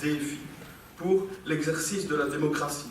défi pour l'exercice de la démocratie,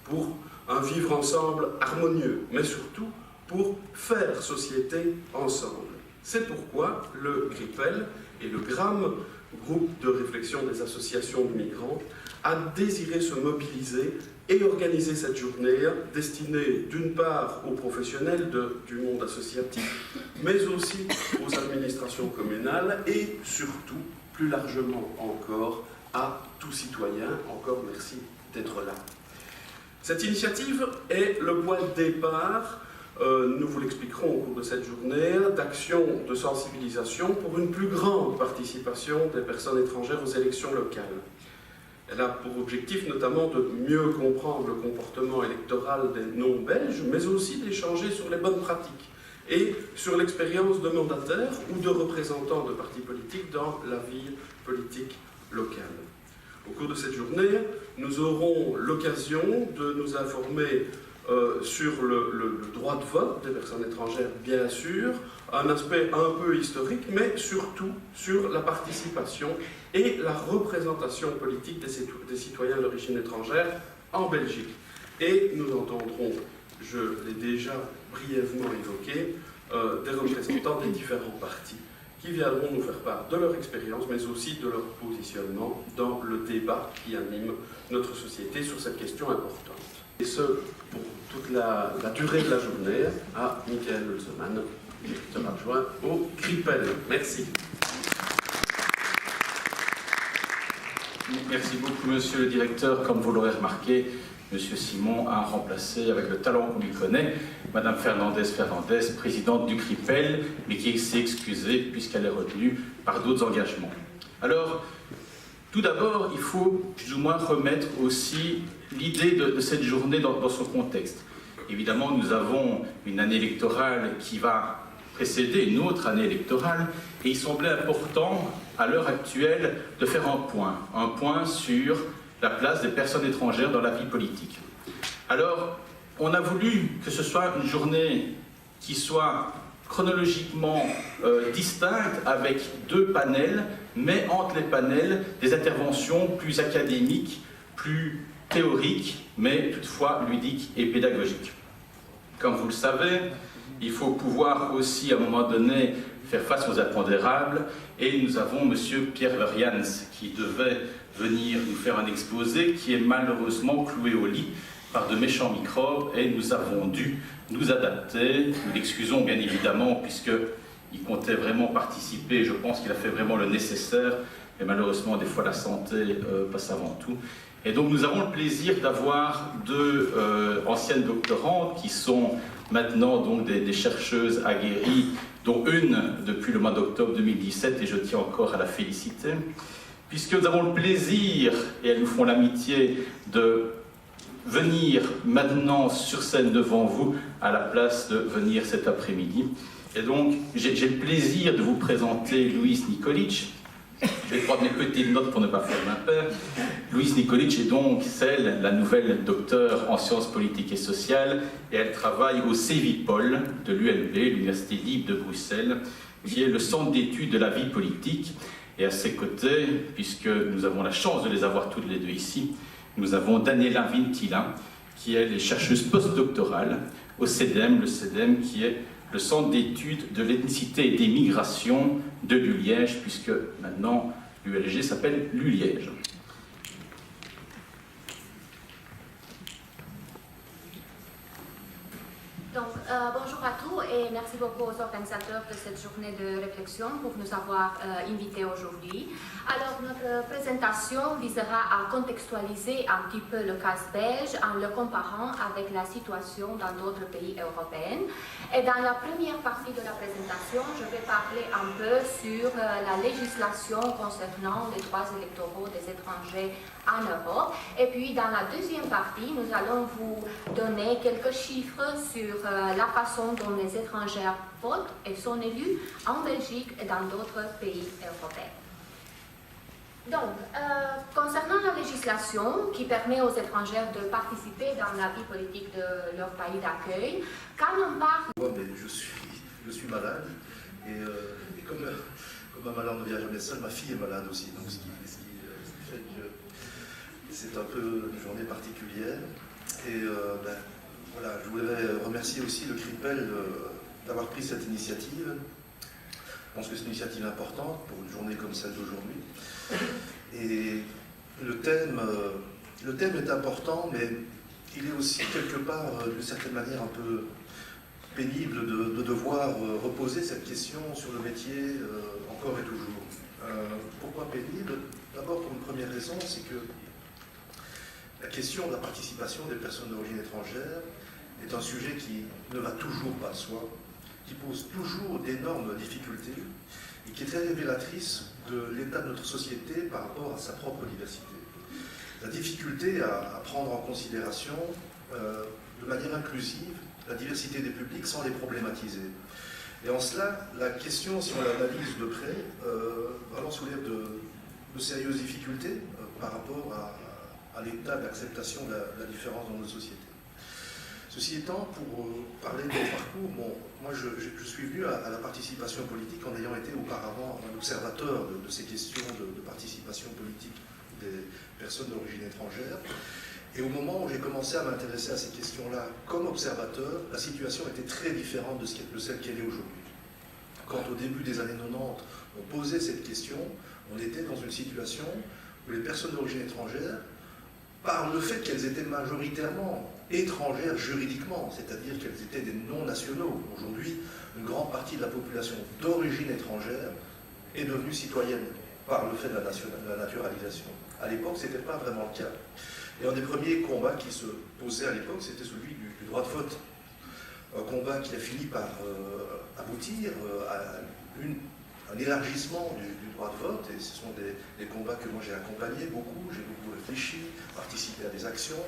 pour un vivre ensemble harmonieux, mais surtout pour faire société ensemble. C'est pourquoi le GRIPEL et le GRAM, groupe de réflexion des associations de migrants, a désiré se mobiliser et organiser cette journée destinée d'une part aux professionnels du monde associatif, mais aussi aux administrations communales et surtout, plus largement encore, à tout citoyen. Encore merci d'être là. Cette initiative est le point de départ, nous vous l'expliquerons au cours de cette journée, d'actions de sensibilisation pour une plus grande participation des personnes étrangères aux élections locales. Elle a pour objectif notamment de mieux comprendre le comportement électoral des non-belges, mais aussi d'échanger sur les bonnes pratiques et sur l'expérience de mandataires ou de représentants de partis politiques dans la vie politique locale. Au cours de cette journée, nous aurons l'occasion de nous informer sur le droit de vote des personnes étrangères, bien sûr, un aspect un peu historique, mais surtout sur la participation et la représentation politique des citoyens d'origine étrangère en Belgique. Et nous entendrons, je l'ai déjà brièvement évoqué, des représentants des différents partis qui viendront nous faire part de leur expérience, mais aussi de leur positionnement dans le débat qui anime notre société sur cette question importante. Et ce, pour toute la durée de la journée, à Michael Hulseman, qui sera adjoint au GRIPEL. Merci. Merci beaucoup, monsieur le directeur. Comme vous l'aurez remarqué, monsieur Simon a remplacé, avec le talent qu'on lui connaît, madame Fernandez, présidente du GRIPEL, mais qui s'est excusée puisqu'elle est retenue par d'autres engagements. Alors, tout d'abord, il faut plus ou moins remettre aussi l'idée de cette journée dans son contexte. Évidemment, nous avons une année électorale qui va précéder une autre année électorale, et il semblait important, à l'heure actuelle, de faire un point sur la place des personnes étrangères dans la vie politique. Alors, on a voulu que ce soit une journée qui soit chronologiquement distincte, avec deux panels, mais entre les panels, des interventions plus académiques, plus théoriques, mais toutefois ludiques et pédagogiques. Comme vous le savez, il faut pouvoir aussi, à un moment donné, faire face aux impondérables, et nous avons M. Pierre Verjans qui devait venir nous faire un exposé qui est malheureusement cloué au lit par de méchants microbes, et nous avons dû nous adapter. Nous l'excusons bien évidemment, puisqu'il comptait vraiment participer, je pense qu'il a fait vraiment le nécessaire, mais malheureusement des fois la santé passe avant tout. Et donc nous avons le plaisir d'avoir deux anciennes doctorantes qui sont maintenant donc des chercheuses aguerries, dont une depuis le mois d'octobre 2017, et je tiens encore à la féliciter, puisque nous avons le plaisir, et elles nous font l'amitié, de venir maintenant sur scène devant vous, à la place de venir cet après-midi. Et donc, j'ai le plaisir de vous présenter Louise Nikolić. Je vais prendre mes petites notes pour ne pas faire l'impair. Louise Nikolić est donc la nouvelle docteure en sciences politiques et sociales, et elle travaille au CEVIPOL de l'ULB, l'Université libre de Bruxelles, qui est le centre d'études de la vie politique. Et à ses côtés, puisque nous avons la chance de les avoir toutes les deux ici, nous avons Daniela Vintila, qui est chercheuse postdoctorale au CEDEM, le CEDEM qui est le centre d'études de l'ethnicité et des migrations de l'ULiège, puisque maintenant l'ULG s'appelle l'ULiège. Donc, bonjour à tous et merci beaucoup aux organisateurs de cette journée de réflexion pour nous avoir invités aujourd'hui. Alors, notre présentation visera à contextualiser un petit peu le cas belge en le comparant avec la situation dans d'autres pays européens. Et dans la première partie de la présentation, je vais parler un peu sur la législation concernant les droits électoraux des étrangers en Europe. Et puis, dans la deuxième partie, nous allons vous donner quelques chiffres sur la façon dont les étrangers votent et sont élus en Belgique et dans d'autres pays européens. Donc, concernant la législation qui permet aux étrangers de participer dans la vie politique de leur pays d'accueil, quand on parle... Moi, mais je suis malade, et comme ma maman ne vient jamais seule, ma fille est malade aussi, donc ce qui fait que c'est un peu une journée particulière. Et voilà, je voudrais remercier aussi le CRIPEL d'avoir pris cette initiative. Je pense que c'est une initiative importante pour une journée comme celle d'aujourd'hui. Et le thème est important, mais il est aussi quelque part, d'une certaine manière, un peu pénible de devoir reposer cette question sur le métier encore et toujours. Pourquoi pénible? D'abord, pour une première raison, c'est que la question de la participation des personnes d'origine étrangère est un sujet qui ne va toujours pas de soi, qui pose toujours d'énormes difficultés et qui est très révélatrice de l'état de notre société par rapport à sa propre diversité. La difficulté à prendre en considération de manière inclusive la diversité des publics sans les problématiser. Et en cela, la question, si on l'analyse de près, vraiment soulève de sérieuses difficultés par rapport à l'état d'acceptation de la différence dans notre société. Ceci étant, pour parler de mon parcours, moi je suis venu à la participation politique en ayant été auparavant un observateur de ces questions de participation politique des personnes d'origine étrangère. Et au moment où j'ai commencé à m'intéresser à ces questions-là comme observateur, la situation était très différente de celle qu'elle est aujourd'hui. Quand au début des années 90, on posait cette question, on était dans une situation où les personnes d'origine étrangère, par le fait qu'elles étaient majoritairement étrangères juridiquement, c'est-à-dire qu'elles étaient des non-nationaux. Aujourd'hui, une grande partie de la population d'origine étrangère est devenue citoyenne par le fait de la naturalisation. À l'époque, ce n'était pas vraiment le cas. Et un des premiers combats qui se posaient à l'époque, c'était celui du droit de vote. Un combat qui a fini par aboutir à un élargissement du droit de vote, et ce sont des combats que moi j'ai accompagnés beaucoup, j'ai beaucoup réfléchi, participé à des actions.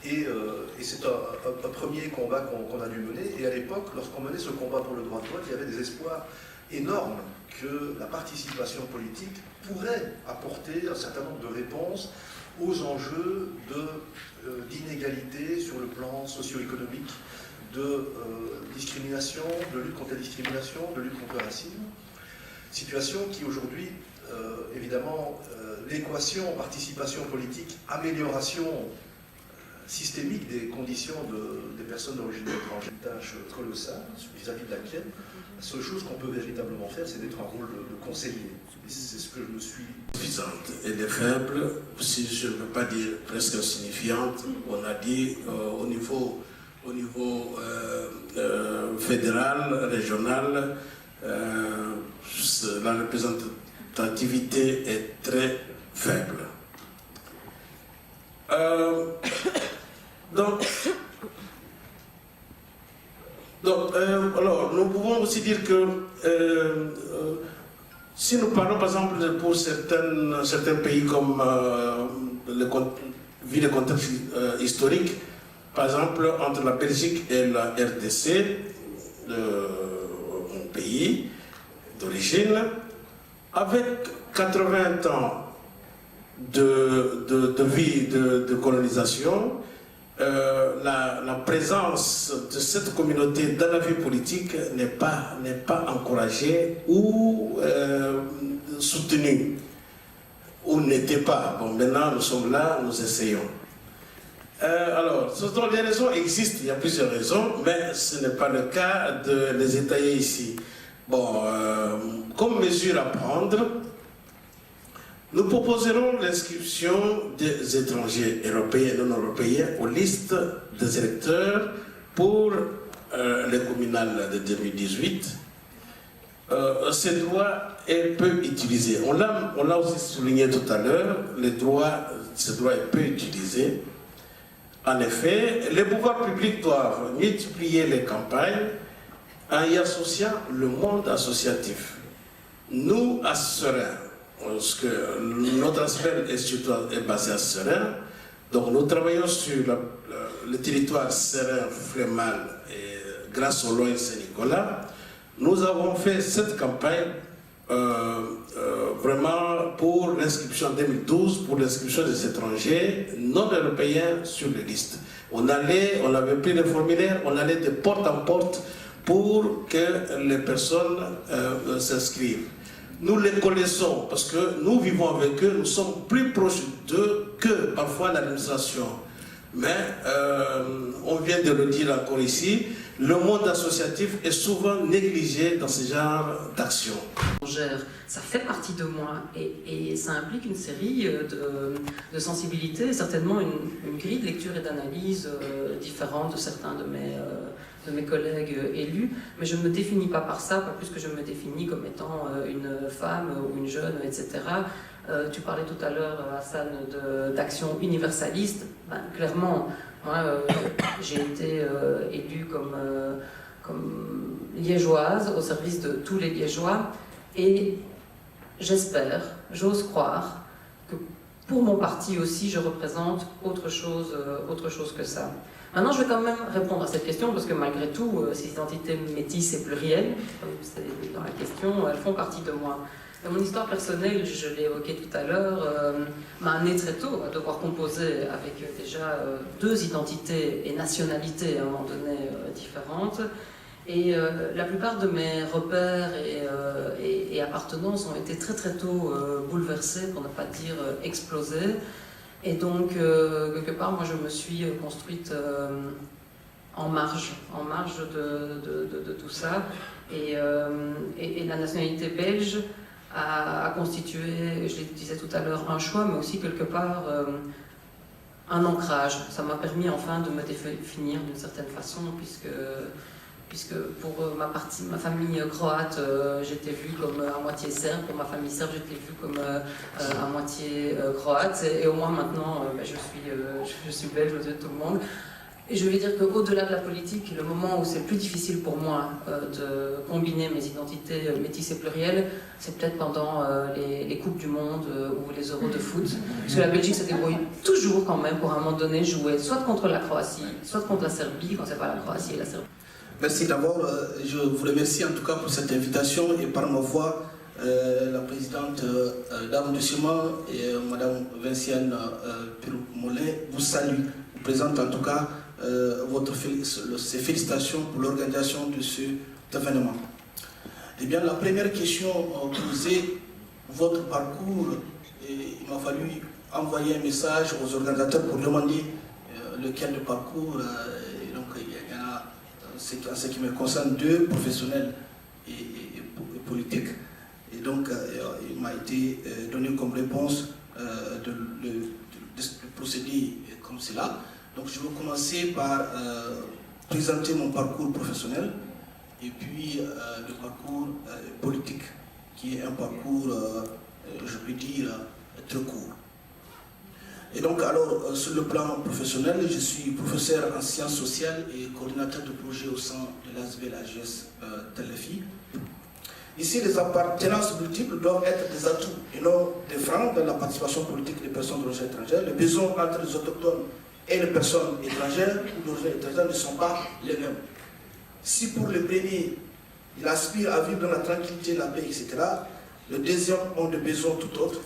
Et c'est un premier combat qu'on a dû mener. Et à l'époque, lorsqu'on menait ce combat pour le droit de vote, il y avait des espoirs énormes que la participation politique pourrait apporter un certain nombre de réponses aux enjeux d'inégalité sur le plan socio-économique, de discrimination, de lutte contre la discrimination, de lutte contre le racisme. Situation qui aujourd'hui, évidemment, l'équation participation politique, amélioration systémique des conditions des personnes d'origine étrangère, une tâche colossale vis-à-vis de laquelle la seule chose qu'on peut véritablement faire, c'est d'être un rôle de conseiller. C'est ce que je me suis... Suffisante. Elle est faible, si je ne veux pas dire presque insignifiante. On a dit au niveau fédéral, régional, la représentativité est très faible. Alors, nous pouvons aussi dire que si nous parlons par exemple pour certains pays comme vu le contexte historique, par exemple entre la Belgique et la RDC, mon pays d'origine, avec 80 ans de vie de colonisation, la présence de cette communauté dans la vie politique n'est pas encouragée ou soutenue, ou n'était pas. Bon, maintenant nous sommes là, nous essayons. Alors, les raisons existent, il y a plusieurs raisons, mais ce n'est pas le cas de les étayer ici. Bon, comme mesure à prendre, nous proposerons l'inscription des étrangers européens et non européens aux listes des électeurs pour les communales de 2018. Ce droit est peu utilisé. On l'a aussi souligné tout à l'heure, ce droit est peu utilisé. En effet, les pouvoirs publics doivent multiplier les campagnes en y associant le monde associatif. Nous, à Serein, parce que notre aspect est basé à Serein, donc nous travaillons sur le territoire Serein-Flémal et grâce au Loin Saint-Nicolas, nous avons fait cette campagne vraiment pour l'inscription en 2012, pour l'inscription des étrangers non européens sur les listes. On avait pris les formulaires, on allait de porte en porte pour que les personnes s'inscrivent. Nous les connaissons parce que nous vivons avec eux, nous sommes plus proches d'eux que parfois l'administration. Mais on vient de le dire encore ici, le monde associatif est souvent négligé dans ce genre d'action. Ça fait partie de moi et ça implique une série de sensibilités, certainement une grille de lecture et d'analyse différente de certains de mes collègues élus, mais je ne me définis pas par ça, pas plus que je me définis comme étant une femme ou une jeune, etc. Tu parlais tout à l'heure, Hassan, d'action universaliste. Ben, clairement, moi, j'ai été élue comme liégeoise au service de tous les Liégeois et j'espère, j'ose croire que pour mon parti aussi, je représente autre chose que ça. Maintenant, je vais quand même répondre à cette question parce que malgré tout, ces identités métisses et plurielles, comme c'est dans la question, elles font partie de moi. Et mon histoire personnelle, je l'ai évoqué tout à l'heure, m'a amené très tôt à devoir composer avec déjà deux identités et nationalités à un moment donné différentes. Et la plupart de mes repères et appartenances ont été très très tôt bouleversés, pour ne pas dire explosés. Et donc, quelque part, moi je me suis construite en marge de tout ça. Et la nationalité belge a constitué, je le disais tout à l'heure, un choix, mais aussi quelque part un ancrage. Ça m'a permis enfin de me définir d'une certaine façon, puisque pour ma famille croate, j'étais vue comme à moitié serbe, pour ma famille serbe, j'étais vue comme à moitié croate, et au moins maintenant, je suis belge aux yeux de tout le monde. Et je vais dire qu'au-delà de la politique, le moment où c'est le plus difficile pour moi de combiner mes identités métisses et plurielles, c'est peut-être pendant les Coupes du Monde ou les Euros de foot. Parce que la Belgique se débrouille toujours quand même pour à un moment donné jouer soit contre la Croatie, soit contre la Serbie, quand c'est pas la Croatie et la Serbie. Merci d'abord, je vous remercie en tout cas pour cette invitation et par ma voix, la présidente d'arrondissement et Madame Vinciane Pirou-Mollet vous salue, vous présente en tout cas ses félicitations pour l'organisation de cet événement. Eh bien, la première question posée, votre parcours, il m'a fallu envoyer un message aux organisateurs pour demander lequel de parcours. Donc, il y en a, en ce qui me concerne, deux professionnels et politiques. Et donc, il m'a été donné comme réponse de procéder comme cela. Donc je vais commencer par présenter mon parcours professionnel et puis le parcours politique, qui est un parcours, je peux dire, très court. Et donc alors, sur le plan professionnel, je suis professeur en sciences sociales et coordinateur de projet au sein de l'ASBEL AGS Telefi. Ici, les appartenances multiples doivent être des atouts et non des freins dans la participation politique des personnes d'origine étrangère. Les besoins entre les autochtones et les personnes étrangères ou d'origine étrangère ne sont pas les mêmes. Si pour le premier, il aspire à vivre dans la tranquillité, la paix, etc., le deuxième ont des besoins tout autres.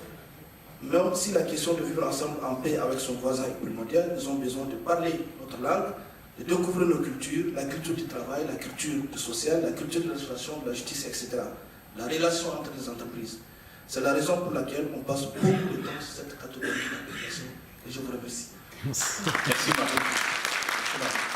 Même si la question de vivre ensemble en paix avec son voisin est primordiale, ils ont besoin de parler notre langue, de découvrir nos cultures, la culture du travail, la culture sociale, la culture de l'administration, de la justice, etc. La relation entre les entreprises. C'est la raison pour laquelle on passe beaucoup de temps sur cette catégorie de population. Et je vous remercie. Merci Marie.